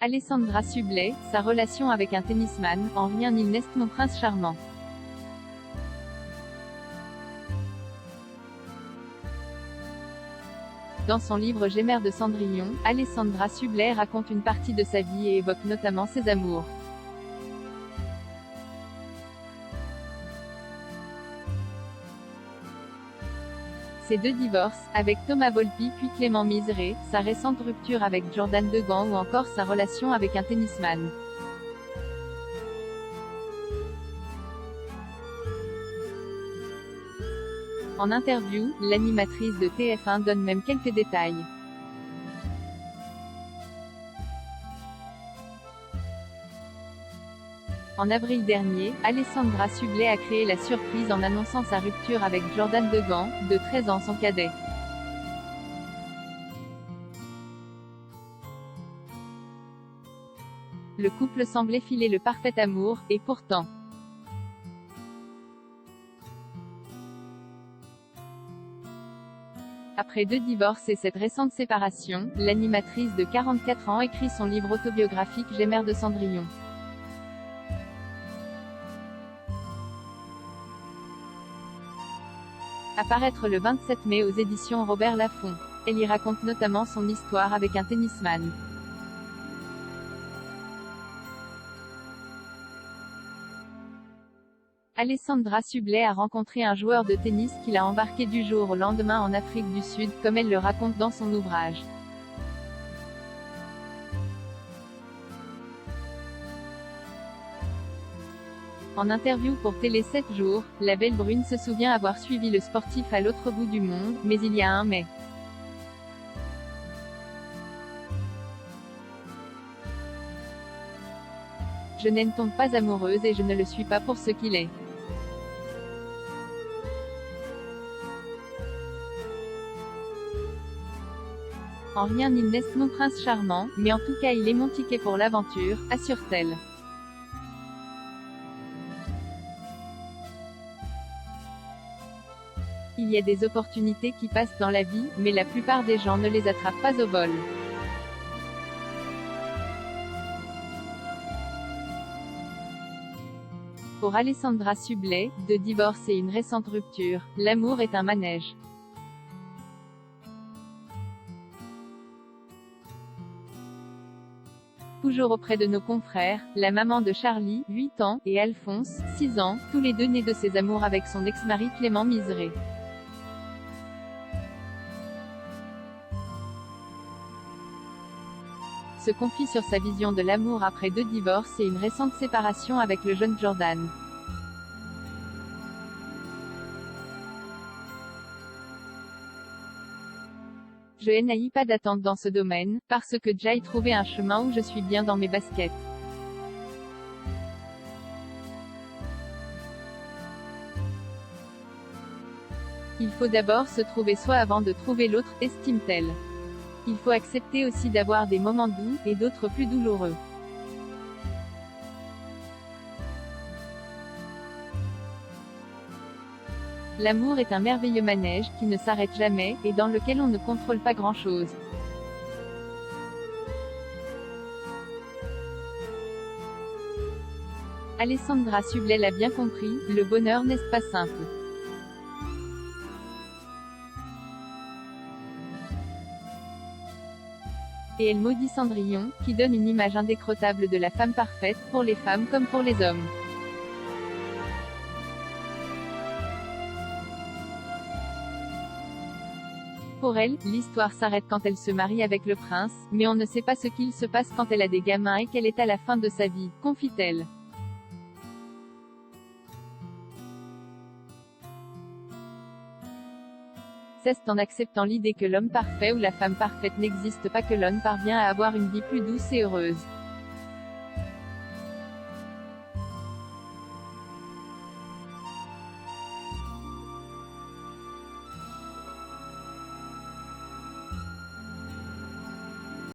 Alessandra Sublet, sa relation avec un tennisman, en rien il n'est mon prince charmant. Dans son livre Gémère de Cendrillon, Alessandra Sublet raconte une partie de sa vie et évoque notamment ses amours. Ses deux divorces, avec Thomas Volpi puis Clément Miseré, sa récente rupture avec Jordan Degan ou encore sa relation avec un tennisman. En interview, l'animatrice de TF1 donne même quelques détails. En avril dernier, Alessandra Sublet a créé la surprise en annonçant sa rupture avec Jordan Degan, de 13 ans son cadet. Le couple semblait filer le parfait amour, et pourtant. Après 2 divorces et cette récente séparation, l'animatrice de 44 ans écrit son livre autobiographique Gémère de Cendrillon. À paraître le 27 mai aux éditions Robert Laffont. Elle y raconte notamment son histoire avec un tennisman. Alessandra Sublet a rencontré un joueur de tennis qui l'a embarqué du jour au lendemain en Afrique du Sud, comme elle le raconte dans son ouvrage. En interview pour Télé 7 jours, la belle brune se souvient avoir suivi le sportif à l'autre bout du monde, mais il y a un mais. Je n'en tombe pas amoureuse et je ne le suis pas pour ce qu'il est. En rien il n'est mon prince charmant, mais en tout cas il est mon ticket pour l'aventure, assure-t-elle. Il y a des opportunités qui passent dans la vie, mais la plupart des gens ne les attrapent pas au vol. Pour Alessandra Sublet, 2 divorces et une récente rupture, l'amour est un manège. Toujours auprès de nos confrères, la maman de Charlie, 8 ans, et Alphonse, 6 ans, tous les deux nés de ses amours avec son ex-mari Clément Miseré. Se confie sur sa vision de l'amour après 2 divorces et une récente séparation avec le jeune Jordan. Je n'ai pas d'attente dans ce domaine, parce que j'ai trouvé un chemin où je suis bien dans mes baskets. Il faut d'abord se trouver soi avant de trouver l'autre, estime-t-elle. Il faut accepter aussi d'avoir des moments doux, et d'autres plus douloureux. L'amour est un merveilleux manège, qui ne s'arrête jamais, et dans lequel on ne contrôle pas grand-chose. Alessandra Sublet l'a bien compris, le bonheur n'est pas simple. Et elle maudit Cendrillon, qui donne une image indécrottable de la femme parfaite, pour les femmes comme pour les hommes. Pour elle, l'histoire s'arrête quand elle se marie avec le prince, mais on ne sait pas ce qu'il se passe quand elle a des gamins et qu'elle est à la fin de sa vie, confie-t-elle. C'est en acceptant l'idée que l'homme parfait ou la femme parfaite n'existe pas que l'homme parvient à avoir une vie plus douce et heureuse.